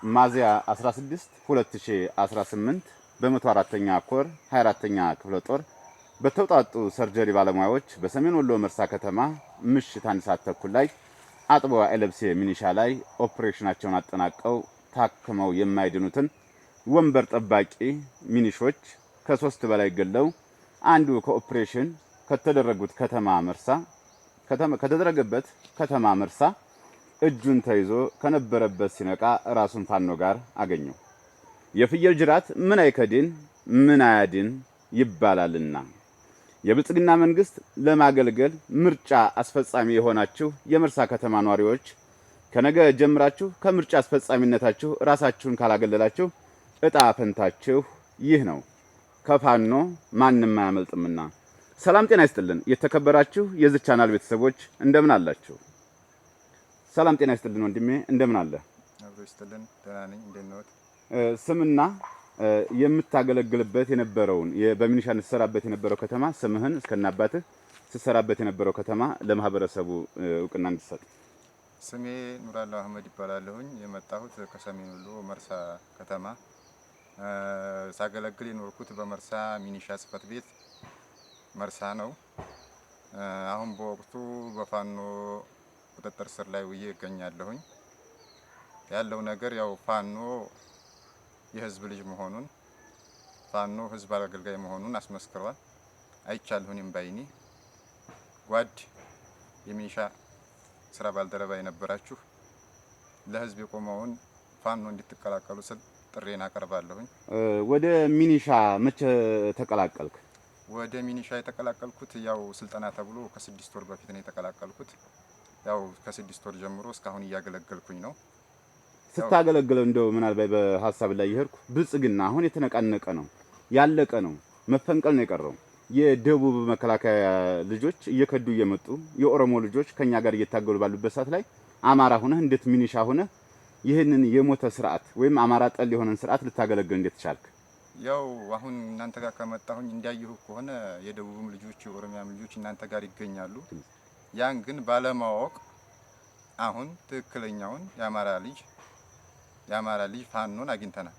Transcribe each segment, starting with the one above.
ሚያዝያ 16 2018 በ104ኛ ኮር 24ኛ ክፍለ ጦር በተውጣጡ ሰርጀሪ ባለሙያዎች በሰሜን ወሎ መርሳ ከተማ ምሽት 1 ሰዓት ተኩል ላይ አጥበዋ ኤለብሴ ሚኒሻ ላይ ኦፕሬሽናቸውን አጠናቀው ታክመው የማይድኑትን ወንበር ጠባቂ ሚኒሾች ከ3 በላይ ገለው አንዱ ከኦፕሬሽን ከተደረጉት ከተደረገበት ከተማ መርሳ እጁን ተይዞ ከነበረበት ሲነቃ ራሱን ፋኖ ጋር አገኘው። የፍየል ጅራት ምን አይከድን ምን አያድን ይባላልና የብልጽግና መንግስት ለማገልገል ምርጫ አስፈጻሚ የሆናችሁ የመርሳ ከተማ ነዋሪዎች ከነገ ጀምራችሁ ከምርጫ አስፈጻሚነታችሁ ራሳችሁን ካላገለላችሁ እጣ ፈንታችሁ ይህ ነው። ከፋኖ ማንንም አያመልጥምና። ሰላም ጤና ይስጥልን። የተከበራችሁ የዚህ ቻናል ቤተሰቦች እንደምን አላችሁ? ሰላም ጤና ይስጥልን ወንድሜ እንደምን አለ? አብሮ ይስጥልን ደህና ነኝ። እንደነውት ስምና የምታገለግልበት የነበረውን በሚኒሻነት ስትሰራበት የነበረው ከተማ ስምህን እስከናባትህ ስትሰራበት የነበረው ከተማ ለማህበረሰቡ እውቅና እንድትሰጥ። ስሜ ኑራላህ አህመድ ይባላለሁኝ። የመጣሁት ከሰሜን ወሎ መርሳ ከተማ ሳገለግል የኖርኩት በመርሳ ሚኒሻ ጽህፈት ቤት መርሳ ነው። አሁን በወቅቱ በፋኖ ቁጥጥር ስር ላይ ውዬ እገኛለሁኝ። ያለው ነገር ያው ፋኖ የህዝብ ልጅ መሆኑን ፋኖ ህዝብ አገልጋይ መሆኑን አስመስክሯል። አይቻለሁኝም ባይኔ። ጓድ የሚኒሻ ስራ ባልደረባ የነበራችሁ ለህዝብ የቆመውን ፋኖ እንድትቀላቀሉ ስል ጥሬን አቀርባለሁኝ። ወደ ሚኒሻ መቼ ተቀላቀልክ? ወደ ሚኒሻ የተቀላቀልኩት ያው ስልጠና ተብሎ ከ6 ወር በፊት ነው የተቀላቀልኩት። ያው ከ6 ወር ጀምሮ እስካሁን እያገለገልኩኝ ነው። ስታገለግለው እንደው ምናልባት በሐሳብ ላይ ይሄርኩ ብልጽግና አሁን የተነቃነቀ ነው፣ ያለቀ ነው፣ መፈንቀል ነው የቀረው። የደቡብ መከላከያ ልጆች እየከዱ እየመጡ የኦሮሞ ልጆች ከኛ ጋር እየታገሉ ባሉበት ሰዓት ላይ አማራ ሆነህ እንዴት ሚኒሻ ሆነህ ይህንን የሞተ ስርዓት ወይም አማራ ጠል የሆነን ስርዓት ልታገለግል እንዴት ቻልክ? ያው አሁን እናንተ ጋር ከመጣሁኝ እንዲያየሁ ከሆነ የደቡብም ልጆች የኦሮሚያም ልጆች እናንተ ጋር ይገኛሉ። ያን ግን ባለማወቅ አሁን ትክክለኛውን የአማራ ልጅ ፋኖን አግኝተናል።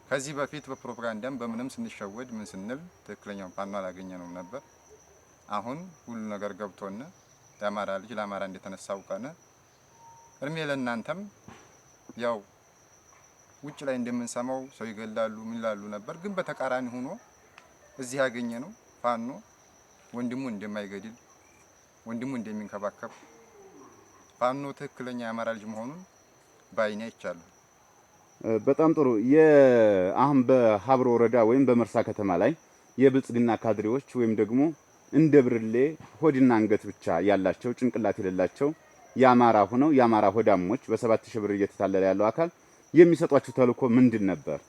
ከዚህ በፊት በፕሮፓጋንዳም በምንም ስንሸወድ ምን ስንል ትክክለኛውን ፋኖ አላገኘነውም ነበር። አሁን ሁሉ ነገር ገብቶን የአማራ ልጅ ለአማራ እንደተነሳ አውቀን እርሜ ለእናንተም ያው ውጭ ላይ እንደምንሰማው ሰው ይገላሉ ምን ይላሉ ነበር። ግን በተቃራኒ ሆኖ እዚህ ያገኘነው ፋኖ ወንድሙ እንደማይገድል ወንድሙ እንደሚንከባከብ ፋኖ ትክክለኛ የአማራ ልጅ መሆኑን ባይኔ አይቻለሁ። በጣም ጥሩ። አሁን በሀብሮ ወረዳ ወይም በመርሳ ከተማ ላይ የብልጽግና ካድሬዎች ወይም ደግሞ እንደ ብርሌ ሆድና አንገት ብቻ ያላቸው ጭንቅላት የሌላቸው የአማራ ሆነው የአማራ ሆዳሞች በ7000 ብር እየተታለለ ያለው አካል የሚሰጧችሁ ተልእኮ ምንድን ነበር?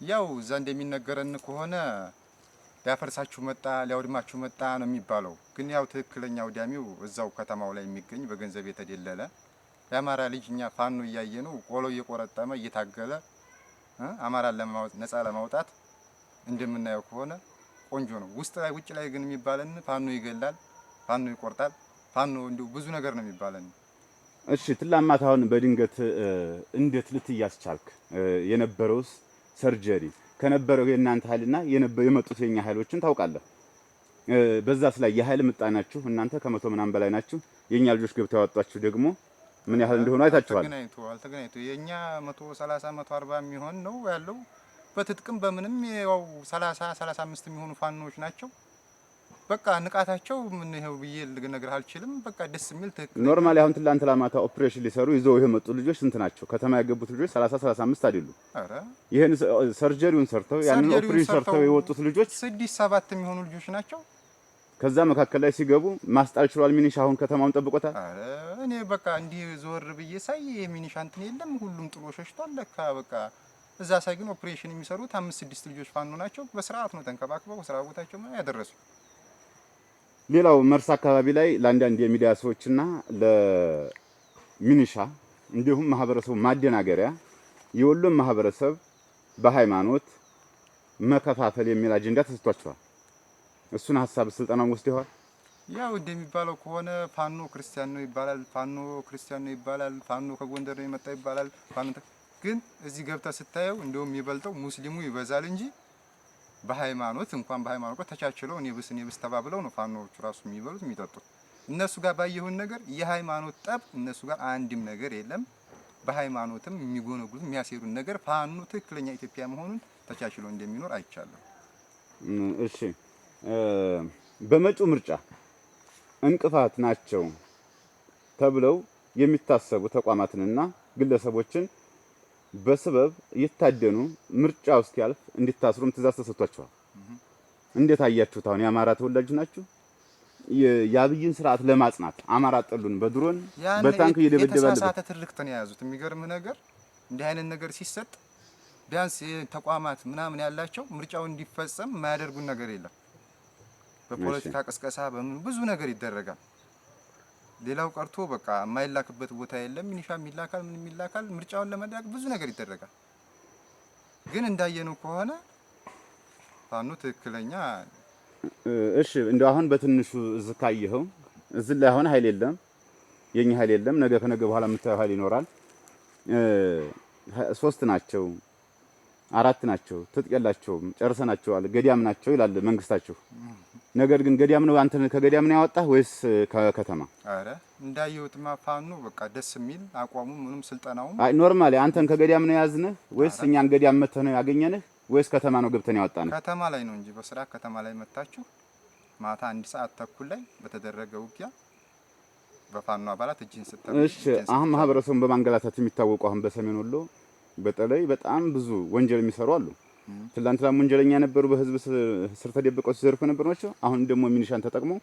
ያው እዛ እንደሚነገረን ከሆነ ሊያፈርሳችሁ መጣ ሊያውድማችሁ መጣ ነው የሚባለው። ግን ያው ትክክለኛ አውዳሚው እዛው ከተማው ላይ የሚገኝ በገንዘብ የተደለለ የአማራ ልጅ እኛ ፋኖ እያየ ነው ቆሎ እየቆረጠመ እየታገለ አማራን ነፃ ለማውጣት እንደምናየው ከሆነ ቆንጆ ነው። ውጭ ላይ ግን የሚባለን ፋኖ ይገላል፣ ፋኖ ይቆርጣል፣ ፋኖ እንዲሁ ብዙ ነገር ነው የሚባለን። እሺ ትላማት አሁን በድንገት እንዴት ልትያዝ ቻልክ? የነበረውስ ሰርጀሪ ከነበረው የእናንተ ኃይልና የመጡት የኛ ኃይሎችን ታውቃለህ። በዛስ ላይ የኃይል ምጣናችሁ እናንተ ከመቶ ምናምን በላይ ናችሁ። የኛ ልጆች ገብተው ያወጧችሁ ደግሞ ምን ያህል እንደሆነ አይታችኋል። አልተገናኝቶ የኛ 130 140 የሚሆን ነው ያለው። በትጥቅም በምንም ያው 35 የሚሆኑ ፋኖች ናቸው። በቃ ንቃታቸው ምን ይሄው ብዬ ልነግርህ አልችልም። በቃ ደስ የሚል ትክክል ኖርማሊ አሁን ትላንት ላማታ ኦፕሬሽን ሊሰሩ ይዘው የመጡ ልጆች ስንት ናቸው? ከተማ ያገቡት ልጆች 30 35 አይደሉም። አረ ይሄን ሰርጀሪውን ሰርተው ያንን ኦፕሬሽን ሰርተው የወጡት ልጆች 6 7 የሚሆኑ ልጆች ናቸው። ከዛ መካከል ላይ ሲገቡ ማስጣል ችሏል። ሚኒሻ አሁን ከተማውን ጠብቆታል። አረ እኔ በቃ እንዲህ ዞር ብዬ ሳይ የሚኒሻ እንትን የለም፣ ሁሉም ጥሎ ሸሽቷል። ለካ በቃ እዛ ሳይ ግን ኦፕሬሽን የሚሰሩት 5 6 ልጆች ፋኖ ናቸው። በስርዓት ነው ተንከባክበው ስራ ቦታቸው ነው ያደረሱ። ሌላው መርሳ አካባቢ ላይ ለአንዳንድ የሚዲያ ሰዎችና ለሚኒሻ እንዲሁም ማህበረሰቡ ማደናገሪያ የወሎ ማህበረሰብ በሃይማኖት መከፋፈል የሚል አጀንዳ ተሰጥቷቸዋል። እሱን ሐሳብ ስልጠናው ውስጥ ይሆን? ያው እንደሚባለው ከሆነ ፋኖ ክርስቲያን ነው ይባላል፣ ፋኖ ክርስቲያን ነው ይባላል፣ ፋኖ ከጎንደር ነው የመጣ ይባላል። ግን እዚህ ገብታ ስታየው እንደውም የሚበልጠው ሙስሊሙ ይበዛል እንጂ በሃይማኖት እንኳን በሃይማኖት ተቻችለው እኔ ብስ ተባብለው ነው ፋኖቹ ራሱ የሚበሉት የሚጠጡት። እነሱ ጋር ባየሁን ነገር የሃይማኖት ጠብ እነሱ ጋር አንድም ነገር የለም። በሃይማኖትም የሚጎነጉት የሚያሴሩን ነገር ፋኖ ትክክለኛ ኢትዮጵያ መሆኑን ተቻችሎ እንደሚኖር አይቻለሁ። እሺ በመጪው ምርጫ እንቅፋት ናቸው ተብለው የሚታሰቡ ተቋማትንና ግለሰቦችን በስበብ እየታደኑ ምርጫው እስኪያልፍ እንዲታስሩም ትእዛዝ ተሰጥቷቸዋል። እንዴት አያችሁት? አሁን የአማራ ተወላጅ ናችሁ። የአብይን ስርዓት ለማጽናት አማራ ጠሉን በድሮን በታንክ እየደበደባሉ የተሳሳተ ትርክት ነው የያዙት። የሚገርምህ ነገር እንዲህ አይነት ነገር ሲሰጥ ቢያንስ ተቋማት ምናምን ያላቸው ምርጫው እንዲፈጸም የማያደርጉን ነገር የለም። በፖለቲካ ቅስቀሳ በምን ብዙ ነገር ይደረጋል። ሌላው ቀርቶ በቃ የማይላክበት ቦታ የለም። ሚኒሻም ይላካል፣ ምን ይላካል። ምርጫውን ለመዳቅ ብዙ ነገር ይደረጋል። ግን እንዳየነው ከሆነ ፋኖ ትክክለኛ እሺ እንደው አሁን በትንሹ እዚህ ካየኸው እዚህ ላይ አሁን ኃይል የለም፣ የኛ ኃይል የለም። ነገ ከነገ በኋላ የምታየው ኃይል ይኖራል። 3 ናቸው 4 ናቸው፣ ትጥቅ የላቸውም፣ ጨርሰናቸዋል፣ ገዳም ናቸው ይላል መንግስታችሁ። ነገር ግን ገዳም ነው አንተ ከገዳም ነው ያወጣህ ወይስ ከከተማ? አረ እንዳየሁትማ ፋኖ በቃ ደስ የሚል አቋሙ ምንም ስልጠናው አይ ኖርማሊ አንተን ከገዳም ነው ያዝነህ ወይስ እኛን ገዳም መተህ ነው ያገኘንህ ወይስ ከተማ ነው ገብተን ያወጣንህ? ከተማ ላይ ነው እንጂ በስራ ከተማ ላይ መታችሁ ማታ 1 ሰዓት ተኩል ላይ በተደረገ ውጊያ በፋኖ አባላት እጅን ሰጠው። እሺ አሁን ማህበረሰቡን በማንገላታት የሚታወቁ አሁን በሰሜን ወሎ በተለይ በጣም ብዙ ወንጀል የሚሰሩ አሉ። ትላንትና ወንጀለኛ ነበሩ፣ በህዝብ ስር ተደብቀው ሲዘርፉ ነበሩ ናቸው። አሁን ደግሞ ሚኒሻን ተጠቅመው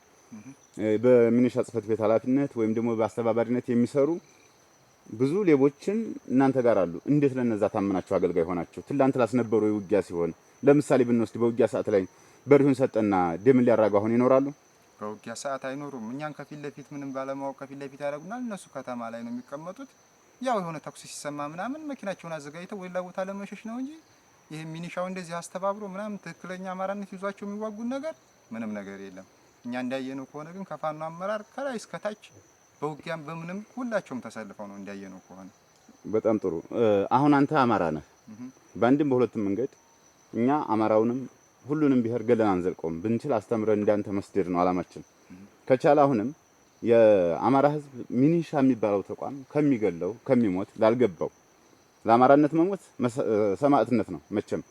በሚኒሻ ጽህፈት ቤት ኃላፊነት ወይም ደግሞ በአስተባባሪነት የሚሰሩ ብዙ ሌቦችን እናንተ ጋር አሉ። እንዴት ለነዛ ታመናችሁ አገልጋይ ሆናችሁ? ትላንት ላስነበሩ የውጊያ ሲሆን ለምሳሌ ብንወስድ በውጊያ ሰዓት ላይ በሪሁን ሰጠና ደም ሊያራጋ አሁን ይኖራሉ? በውጊያ ሰዓት አይኖሩም። እኛን ከፊት ለፊት ምንም ባለማወቅ ከፊት ለፊት ያደርጉናል። እነሱ ከተማ ላይ ነው የሚቀመጡት። ያው የሆነ ተኩስ ሲሰማ ምናምን መኪናቸውን አዘጋጅተው ወይላ ቦታ ለመሸሽ ነው እንጂ ይሄ ሚኒሻው እንደዚህ አስተባብሮ ምናምን ትክክለኛ አማራነት ይዟቸው የሚዋጉን ነገር ምንም ነገር የለም። እኛ እንዳየነው ከሆነ ግን ከፋኖ አመራር ከላይ እስከ ታች በውጊያም በምንም ሁላቸውም ተሰልፈው ነው እንዳየነው ከሆነ። በጣም ጥሩ። አሁን አንተ አማራ ነህ። በአንድም በሁለቱም መንገድ እኛ አማራውንም ሁሉንም ብሔር ገለን አንዘልቀውም። ብንችል አስተምረን እንዳንተ መስደድ ነው አላማችን። ከቻለ አሁንም የአማራ ህዝብ ሚኒሻ የሚባለው ተቋም ከሚገለው ከሚሞት ላልገባው ለአማራነት መሞት ሰማዕትነት ነው። መቼም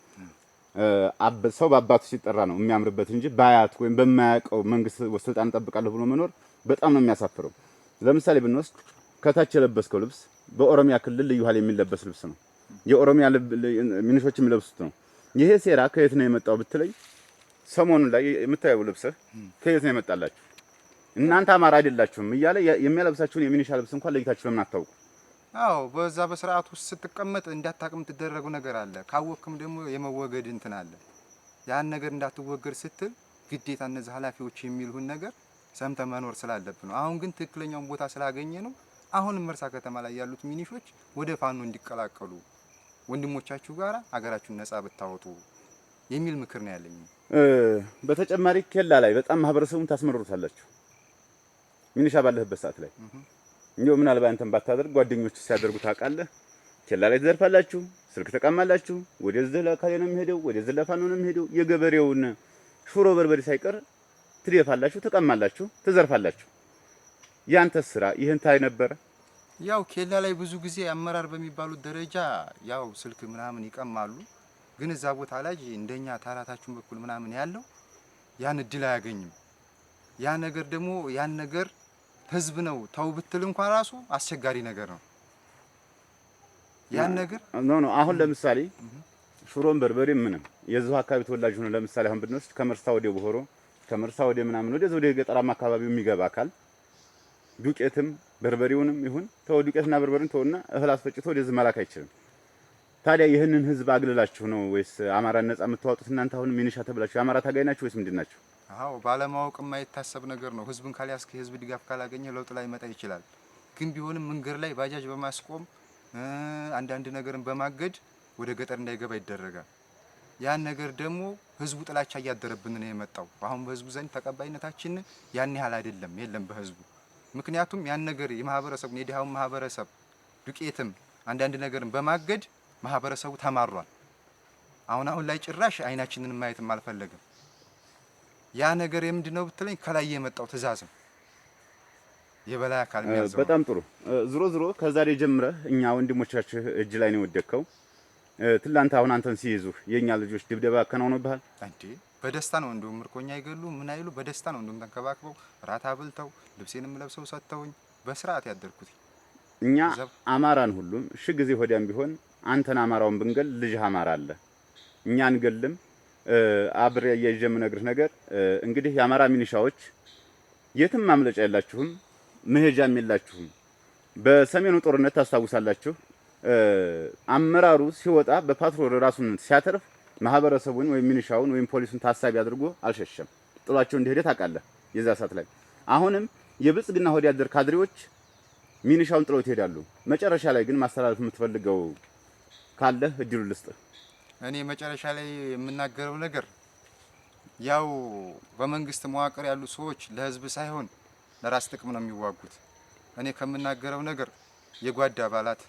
ሰው በአባቱ ሲጠራ ነው የሚያምርበት እንጂ በአያት ወይም በማያውቀው መንግስት ስልጣን እጠብቃለሁ ብሎ መኖር በጣም ነው የሚያሳፍረው። ለምሳሌ ብንወስድ ከታች የለበስከው ልብስ በኦሮሚያ ክልል ልዩ ኃይል የሚለበስ ልብስ ነው። የኦሮሚያ ሚኒሾች የሚለብሱት ነው። ይሄ ሴራ ከየት ነው የመጣው ብትለኝ ሰሞኑን ላይ የምታየው ልብስህ ከየት ነው የመጣላችሁ? እናንተ አማራ አይደላችሁም እያለ የሚያለብሳችሁን የሚኒሻ ልብስ እንኳን ለይታችሁ ለምን አታውቁ? አዎ በዛ በስርዓት ውስጥ ስትቀመጥ እንዳታቅም ትደረጉ ነገር አለ። ካወቅክም ደግሞ የመወገድ እንትን አለ። ያን ነገር እንዳትወገድ ስትል ግዴታ እነዚህ ኃላፊዎች የሚሉን ነገር ሰምተ መኖር ስላለብን ነው። አሁን ግን ትክክለኛውን ቦታ ስላገኘ ነው። አሁንም መርሳ ከተማ ላይ ያሉት ሚኒሾች ወደ ፋኖ እንዲቀላቀሉ ወንድሞቻችሁ ጋራ ሀገራችሁን ነጻ ብታወጡ የሚል ምክር ነው ያለኝ። በተጨማሪ ኬላ ላይ በጣም ማህበረሰቡን ታስመርሩታላችሁ። ሚኒሻ ባለህበት ሰዓት ላይ እንደው ምናልባት አንተም ባታደርግ ጓደኞች ሲያደርጉ ታውቃለህ። ኬላ ላይ ትዘርፋላችሁ፣ ስልክ ተቀማላችሁ። ወደዚህ ለካሌ ነው የሚሄደው፣ ወደዚህ ለፋኖ ነው የሚሄደው። የገበሬውን ሽሮ በርበሬ ሳይቀር ትደፋላችሁ፣ ተቀማላችሁ፣ ትዘርፋላችሁ። ያንተ ስራ ይሄን ታይ ነበር። ያው ኬላ ላይ ብዙ ጊዜ አመራር በሚባሉት ደረጃ ያው ስልክ ምናምን ይቀማሉ። ግን እዛ ቦታ ላይ እንደኛ ታራታችሁን በኩል ምናምን ያለው ያን እድል አያገኝም። ያ ነገር ደግሞ ያን ነገር ህዝብ ነው ተው ብትል እንኳን ራሱ አስቸጋሪ ነገር ነው። ያን ነገር ኖ አሁን ለምሳሌ ሽሮን በርበሬ ምንም የዚህ አካባቢ ተወላጅ ሆነ ለምሳሌ አሁን ብንወስድ ከመርሳ ወደ ቦሆሮ ከመርሳ ወደ ምናምን ወደ ገጠራማ አካባቢው የሚገባ አካል ዱቄትም በርበሬውንም ይሁን ተው ዱቄትና በርበሬውን ተውና እህል አስፈጭቶ ወደዚህ መላክ አይችልም። ታዲያ ይህንን ህዝብ አግልላችሁ ነው ወይስ አማራን ነጻ የምትዋጡት? እናንተ አሁን ሚኒሻ ተብላችሁ የአማራ ታጋይ ናችሁ ወይስ ምንድን ናችሁ? አዎ ባለማወቅ የማይታሰብ ነገር ነው። ህዝብን ካልያዝክ የህዝብ ድጋፍ ካላገኘ ለውጥ ላይ መጣ ይችላል። ግን ቢሆንም መንገድ ላይ ባጃጅ በማስቆም አንዳንድ ነገርን በማገድ ወደ ገጠር እንዳይገባ ይደረጋል። ያን ነገር ደግሞ ህዝቡ ጥላቻ እያደረብን ነው የመጣው። አሁን በህዝቡ ዘንድ ተቀባይነታችን ያን ያህል አይደለም የለም በህዝቡ። ምክንያቱም ያን ነገር የማህበረሰቡን የድሃውን ማህበረሰብ ዱቄትም አንዳንድ ነገርን በማገድ ማህበረሰቡ ተማሯል። አሁን ላይ ጭራሽ አይናችንን ማየትም አልፈለግም። ያ ነገር የምንድነው ብትለኝ ከላይ የመጣው ትእዛዝ ነው የበላይ አካል የሚያዘው። በጣም ጥሩ። ዝሮ ከዛሬ ጀምረህ እኛ ወንድሞቻችን እጅ ላይ ነው የወደቅከው። ትላንት አሁን አንተን ሲይዙ የኛ ልጆች ድብደባ አከናውነውብሃል እንዴ? በደስታ ነው እንደውም ምርኮኛ አይገሉ ምን አይሉ በደስታ ነው እንደውም ተንከባክበው ራት አብልተው ልብሴንም ለብሰው ሰጥተውኝ በስርዓት ያደርኩት። እኛ አማራን ሁሉም ጊዜ ሆዲያም ቢሆን አንተን አማራውን ብንገል ልጅህ አማራ አለ እኛ አንገልም። አብሬ ያየጀም ነግርህ ነገር እንግዲህ የአማራ ሚኒሻዎች የትም ማምለጫ የላችሁም፣ መሄጃም የላችሁም። በሰሜኑ ጦርነት ታስታውሳላችሁ። አመራሩ ሲወጣ በፓትሮል ራሱን ሲያተርፍ ማህበረሰቡን ወይም ሚኒሻውን ወይም ፖሊሱን ታሳቢ አድርጎ አልሸሸም። ጥሏቸው እንደሄደ ታውቃለህ። የዛ ሰዓት ላይ አሁንም የብልጽግና ሆዲያደር ካድሬዎች ሚኒሻውን ጥለው ይሄዳሉ። መጨረሻ ላይ ግን ማስተላለፍ የምትፈልገው ካለ እድሉ ልስጥ። እኔ መጨረሻ ላይ የምናገረው ነገር ያው በመንግስት መዋቅር ያሉ ሰዎች ለህዝብ ሳይሆን ለራስ ጥቅም ነው የሚዋጉት። እኔ ከምናገረው ነገር የጓዳ አባላት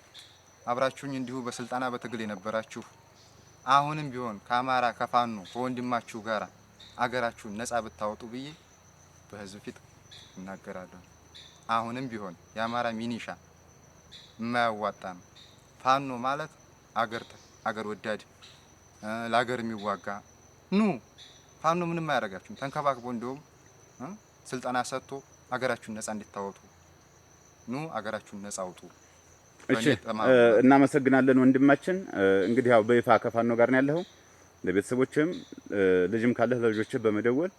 አብራችሁኝ እንዲሁ በስልጣና በትግል የነበራችሁ አሁንም ቢሆን ከአማራ ከፋኖ ከወንድማችሁ ጋራ አገራችሁን ነጻ ብታወጡ ብዬ በህዝብ ፊት እናገራለሁ። አሁንም ቢሆን የአማራ ሚኒሻ የማያዋጣ ነው። ፋኖ ማለት አገር ወዳድ ለአገር የሚዋጋ ኑ ፋኖ ምንም አያደርጋችሁም። ተንከባክቦ እንደውም ስልጣና ሰጥቶ አገራችሁን ነጻ እንድታወጡ ኑ አገራችሁን ነጻ አውጡ። እሺ እናመሰግናለን ወንድማችን። እንግዲህ ያው በይፋ ከፋኖ ጋር ነው ያለው። ለቤተሰቦችም ልጅም ካለህ ለልጆችህ በመደወል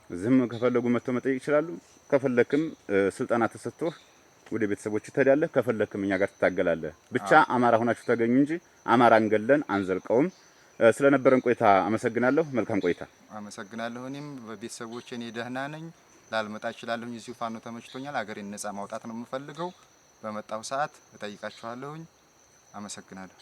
ዝም ከፈለጉ መጥተው መጠየቅ ይችላሉ። ከፈለክም ስልጣና ተሰጥቶህ ወደ ቤተሰቦች ትሄዳለህ። ከፈለክም እኛ ጋር ትታገላለህ። ብቻ አማራ ሆናችሁ ተገኙ እንጂ አማራን ገለን አንዘልቀውም። ስለነበረን ቆይታ አመሰግናለሁ። መልካም ቆይታ። አመሰግናለሁ። እኔም በቤተሰቦቼ እኔ ደህና ነኝ። ላልመጣ እችላለሁ። እዚሁ ፋኖ ተመችቶኛል። አገሬን ነጻ ማውጣት ነው የምፈልገው። በመጣው ሰዓት እጠይቃችኋለሁኝ። አመሰግናለሁ።